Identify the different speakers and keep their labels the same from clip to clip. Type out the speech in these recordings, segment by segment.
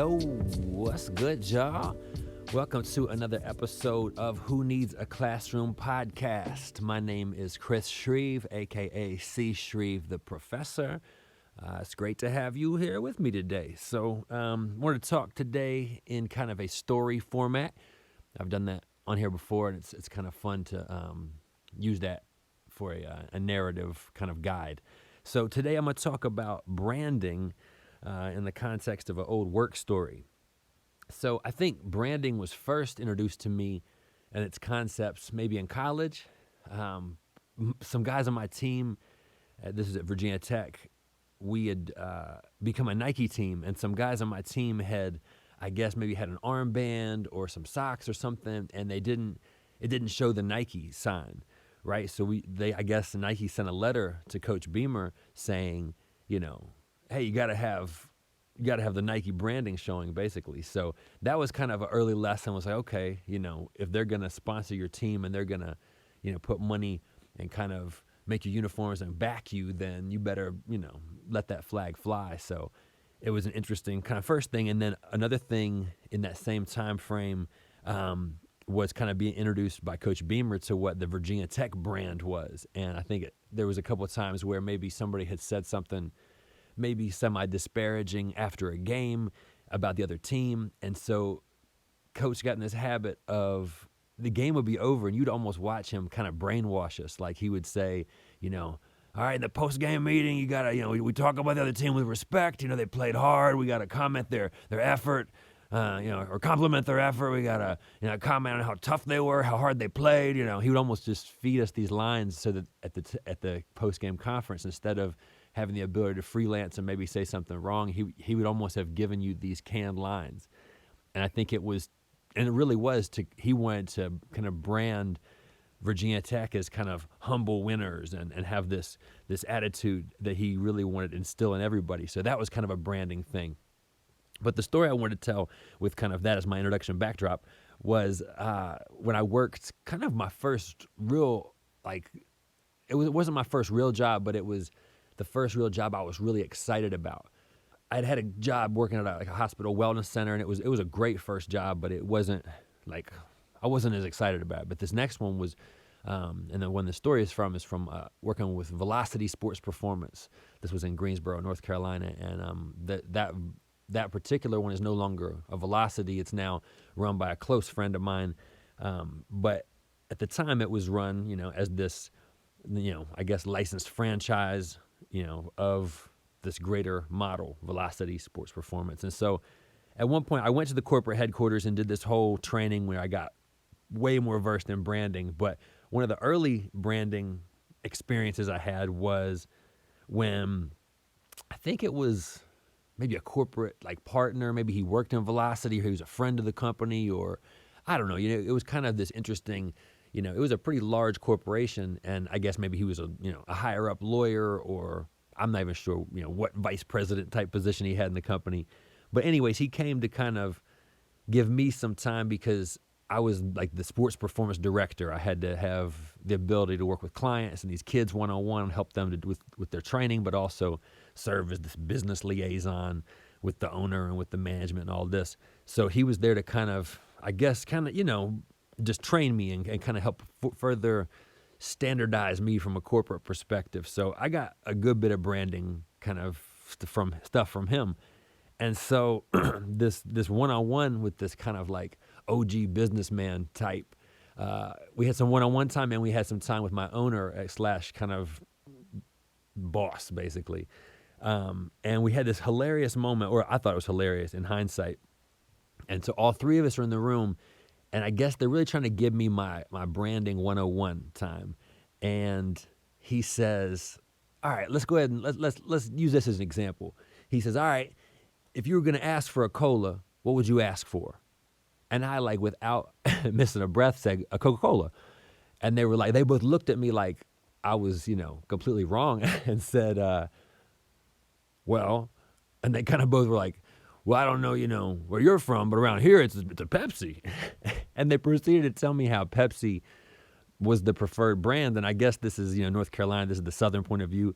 Speaker 1: Yo, what's good, y'all? Welcome to another episode of Who Needs a Classroom podcast. My name is CShreve, aka CShreveTheProfessor. It's great to have you here with me today. So, wanted to talk today in kind of a story format. I've done that on here before, and it's kind of fun to use that for a narrative kind of guide. So today I'm going to talk about branding in the context of an old work story. So I think branding was first introduced to me and its concepts maybe in college. Some guys on my team, this is at Virginia Tech, we had become a Nike team, and some guys on my team had, I guess, maybe had an armband or some socks or something, and it didn't show the Nike sign, right? So I guess Nike sent a letter to Coach Beamer saying, hey, you got to have the Nike branding showing, basically. So that was kind of an early lesson. Was like, okay, if they're gonna sponsor your team and they're gonna, put money and kind of make your uniforms and back you, then you better, let that flag fly. So it was an interesting kind of first thing. And then another thing in that same time frame was kind of being introduced by Coach Beamer to what the Virginia Tech brand was. And I think there was a couple of times where maybe somebody had said something maybe semi-disparaging after a game about the other team. And so Coach got in this habit of the game would be over and you'd almost watch him kind of brainwash us. Like he would say, all right, in the post-game meeting, you got to, we talk about the other team with respect. They played hard. We got to comment their effort, or compliment their effort. We got to, comment on how tough they were, how hard they played. He would almost just feed us these lines so that at the post-game conference, instead of having the ability to freelance and maybe say something wrong, he would almost have given you these canned lines. And I think it really was, he wanted to kind of brand Virginia Tech as kind of humble winners and have this attitude that he really wanted to instill in everybody. So that was kind of a branding thing. But the story I wanted to tell with kind of that as my introduction backdrop was when I worked kind of my first real, it wasn't my first real job, but it was the first real job I was really excited about. I'd had a job working at a hospital wellness center, and it was a great first job, but it wasn't I wasn't as excited about it. But this next one was, and the one the story is from working with Velocity Sports Performance. This was in Greensboro, North Carolina, and that particular one is no longer a Velocity. It's now run by a close friend of mine, but at the time it was run, as this, I guess licensed franchise, of this greater model, Velocity Sports Performance. And so at one point I went to the corporate headquarters and did this whole training where I got way more versed in branding. But one of the early branding experiences I had was when I think it was maybe a corporate partner, maybe he worked in Velocity or he was a friend of the company, or I don't know, it was kind of this interesting, it was a pretty large corporation, and I guess maybe he was a higher up lawyer, or I'm not even sure, what vice president type position he had in the company. But anyways, he came to kind of give me some time because I was the sports performance director. I had to have the ability to work with clients and these kids one-on-one, help them with their training, but also serve as this business liaison with the owner and with the management and all this. So he was there to kind of, just train me and kind of help further standardize me from a corporate perspective. So I got a good bit of branding kind of stuff from him. And so this one-on-one with this kind of OG businessman type, we had some one-on-one time, and we had some time with my owner / kind of boss, basically. And we had this hilarious moment, or I thought it was hilarious in hindsight. And so all three of us are in the room, and I guess they're really trying to give me my branding 101 time. And he says, all right, let's go ahead and let's use this as an example. He says, all right, if you were going to ask for a cola, what would you ask for? And I, without missing a breath, said a Coca-Cola. And they both looked at me like I was, completely wrong and said, well, and they kind of both were like, well, I don't know, where you're from, but around here it's a Pepsi. And they proceeded to tell me how Pepsi was the preferred brand. And I guess this is, North Carolina, this is the southern point of view.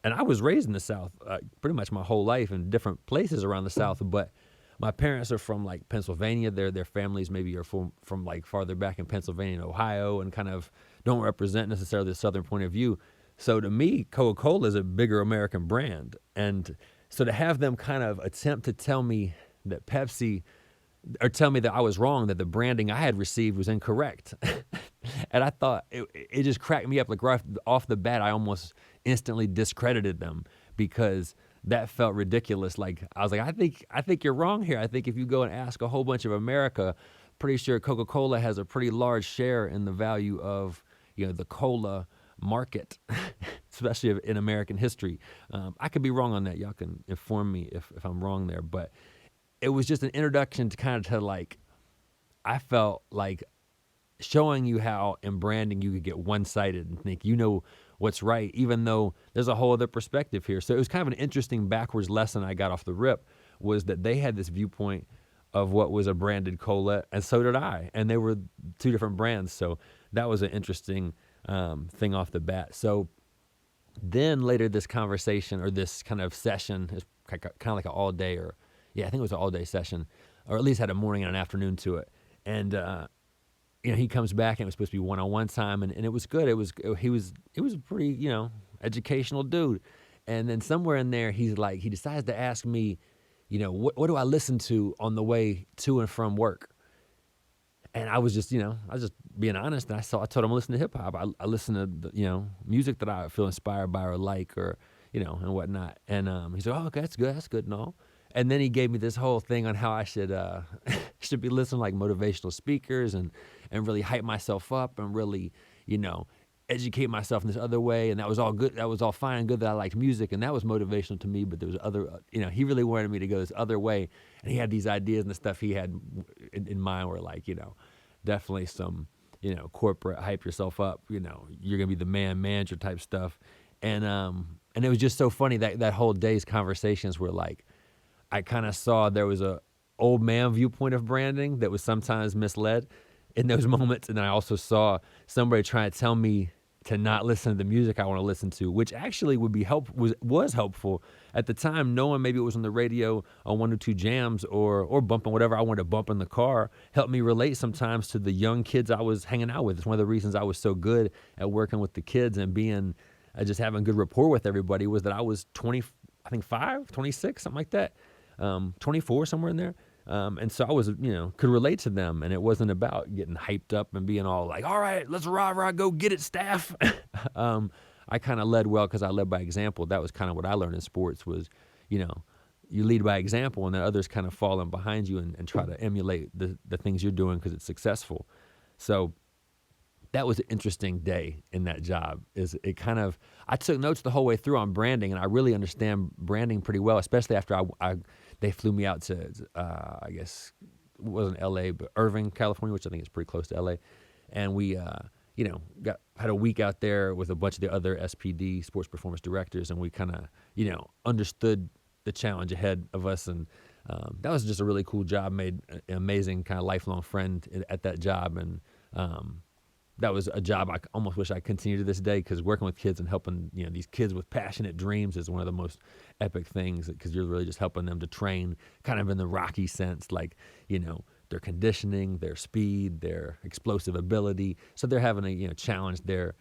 Speaker 1: And I was raised in the South pretty much my whole life in different places around the South. But my parents are from like Pennsylvania. Their families maybe are from like farther back in Pennsylvania and Ohio, and kind of don't represent necessarily the Southern point of view. So to me, Coca-Cola is a bigger American brand, and so to have them kind of attempt to tell me that Pepsi, or tell me that I was wrong, that the branding I had received was incorrect. And I thought it just cracked me up. Like right off the bat, I almost instantly discredited them because that felt ridiculous. Like I was like, I think you're wrong here. I think if you go and ask a whole bunch of America, pretty sure Coca-Cola has a pretty large share in the value of the cola market, especially in American history. I could be wrong on that. Y'all can inform me if I'm wrong there, but it was just an introduction to kind of to like, I felt like showing you how in branding you could get one-sided and think what's right, even though there's a whole other perspective here. So it was kind of an interesting backwards lesson I got off the rip, was that they had this viewpoint of what was a branded cola, and so did I, and they were two different brands. So that was an interesting thing off the bat. So then later this conversation, or this kind of session, is kind of like an all day, or I think it was an all day session, or at least had a morning and an afternoon to it. And he comes back, and it was supposed to be one-on-one time, and it was good. He was a pretty educational dude. And then somewhere in there, he decides to ask me, what do I listen to on the way to and from work? And I was just being honest. And I told him I listen to hip hop. I listen to music that I feel inspired by or like, or and whatnot. And he said, "Oh, okay, that's good, and all." And then he gave me this whole thing on how I should be listening to like motivational speakers and really hype myself up and really educate myself in this other way. And that was all good. That was all fine and good that I liked music, and that was motivational to me. But there was other, he really wanted me to go this other way, and he had these ideas and the stuff he had in mind were like, definitely some, corporate hype yourself up. You're gonna be the manager type stuff, and it was just so funny that whole day's conversations were like, I kind of saw there was a old man viewpoint of branding that was sometimes misled in those moments, and I also saw somebody trying to tell me to not listen to the music I want to listen to, which actually would be was helpful at the time. Knowing maybe it was on the radio on 102 Jams or bumping whatever I wanted to bump in the car helped me relate sometimes to the young kids I was hanging out with. It's one of the reasons I was so good at working with the kids and being just having good rapport with everybody, was that I was 20, I think 26, something like that, 24, somewhere in there. And so I was, could relate to them, and it wasn't about getting hyped up and being all like, all right, let's rah, go get it, staff. I kind of led well because I led by example. That was kind of what I learned in sports was, you lead by example, and then others kind of fall in behind you and try to emulate the things you're doing because it's successful. So that was an interesting day in that job. I took notes the whole way through on branding, and I really understand branding pretty well, especially after they flew me out to, I guess it wasn't L.A., but Irving, California, which I think is pretty close to L.A. And we, had a week out there with a bunch of the other SPD, sports performance directors, and we kind of, understood the challenge ahead of us. And that was just a really cool job, made an amazing kind of lifelong friend at that job. And that was a job I almost wish I continued to this day, because working with kids and helping these kids with passionate dreams is one of the most epic things, because you're really just helping them to train kind of in the Rocky sense, like their conditioning, their speed, their explosive ability. So they're having to challenge their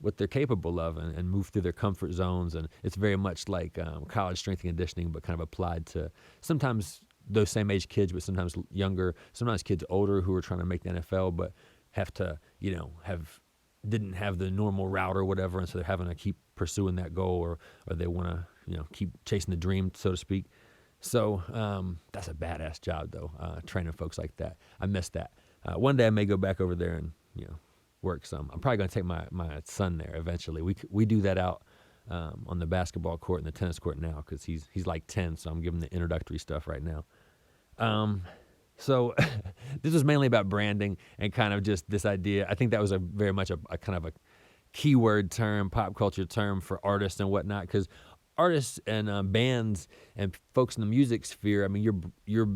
Speaker 1: what they're capable of and move through their comfort zones. And it's very much like college strength and conditioning, but kind of applied to sometimes those same age kids, but sometimes younger, sometimes kids older who are trying to make the NFL, but have to, didn't have the normal route or whatever, and so they're having to keep pursuing that goal, or they want to, keep chasing the dream, so to speak. So that's a badass job, though, training folks like that. I miss that. One day I may go back over there and, work some. I'm probably going to take my son there eventually. We do that out on the basketball court and the tennis court now, because he's like 10, so I'm giving the introductory stuff right now. So this was mainly about branding and kind of just this idea. I think that was very much a kind of a keyword term, pop culture term for artists and whatnot, because artists and bands and folks in the music sphere, I mean, your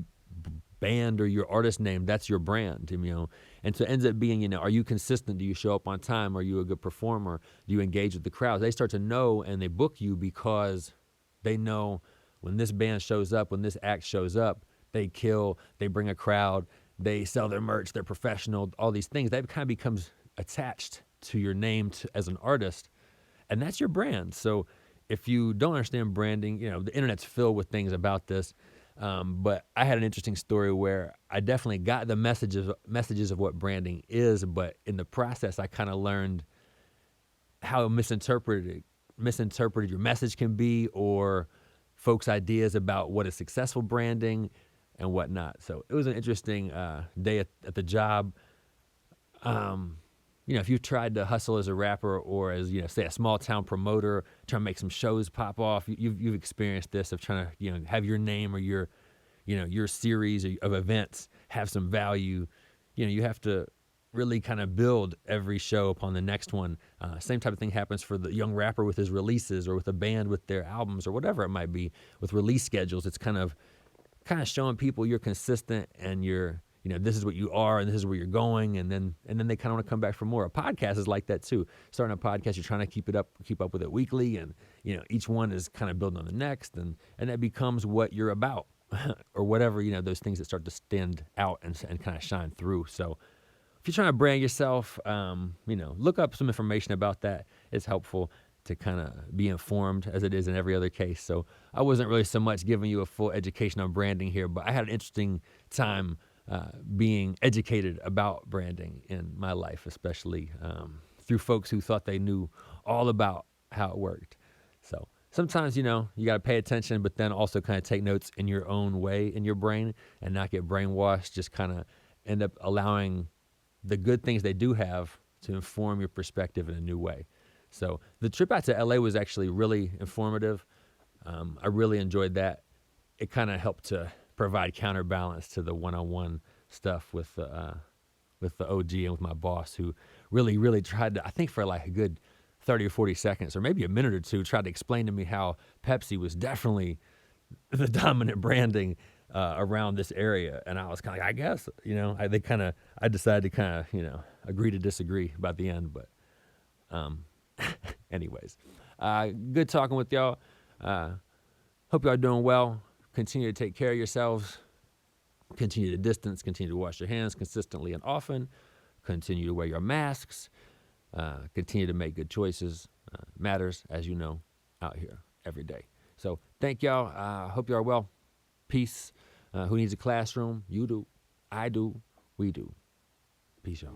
Speaker 1: band or your artist name, that's your brand, and so it ends up being, are you consistent? Do you show up on time? Are you a good performer? Do you engage with the crowds? They start to know, and they book you because they know when this band shows up, when this act shows up, they kill, they bring a crowd, they sell their merch, they're professional, all these things. That kind of becomes attached to your name as an artist, and that's your brand. So if you don't understand branding, the internet's filled with things about this. But I had an interesting story where I definitely got the messages of what branding is, but in the process, I kind of learned how misinterpreted your message can be, or folks' ideas about what is successful branding and whatnot. So it was an interesting day at the job. If you've tried to hustle as a rapper or as, say, a small town promoter, trying to make some shows pop off, you've experienced this of trying to, have your name or your series of events have some value. You have to really kind of build every show upon the next one. Same type of thing happens for the young rapper with his releases, or with a band with their albums, or whatever it might be with release schedules. It's kind of showing people you're consistent and you're, this is what you are and this is where you're going, and then they kind of want to come back for more. A podcast is like that too. Starting a podcast, you're trying to keep up with it weekly, and each one is kind of building on the next, and that becomes what you're about, or whatever, those things that start to stand out and kind of shine through. So if you're trying to brand yourself, look up some information about that. It's helpful to kind of be informed, as it is in every other case. So I wasn't really so much giving you a full education on branding here, but I had an interesting time being educated about branding in my life, especially through folks who thought they knew all about how it worked. So sometimes, you got to pay attention, but then also kind of take notes in your own way in your brain and not get brainwashed. Just kind of end up allowing the good things they do have to inform your perspective in a new way. So the trip out to LA was actually really informative. I really enjoyed that. It kind of helped to provide counterbalance to the one-on-one stuff with the OG and with my boss, who really, really tried to, I think for like a good 30 or 40 seconds, or maybe a minute or two, tried to explain to me how Pepsi was definitely the dominant branding around this area. And I was kind of like, I guess, I decided to kind of, agree to disagree about the end. But anyways, good talking with y'all. Hope y'all are doing well. Continue to take care of yourselves. Continue to distance. Continue to wash your hands consistently and often. Continue to wear your masks. Continue to make good choices. Matters, as you know, out here every day. So thank y'all. Hope y'all are well. Peace. Who needs a classroom? You do. I do. We do. Peace, y'all.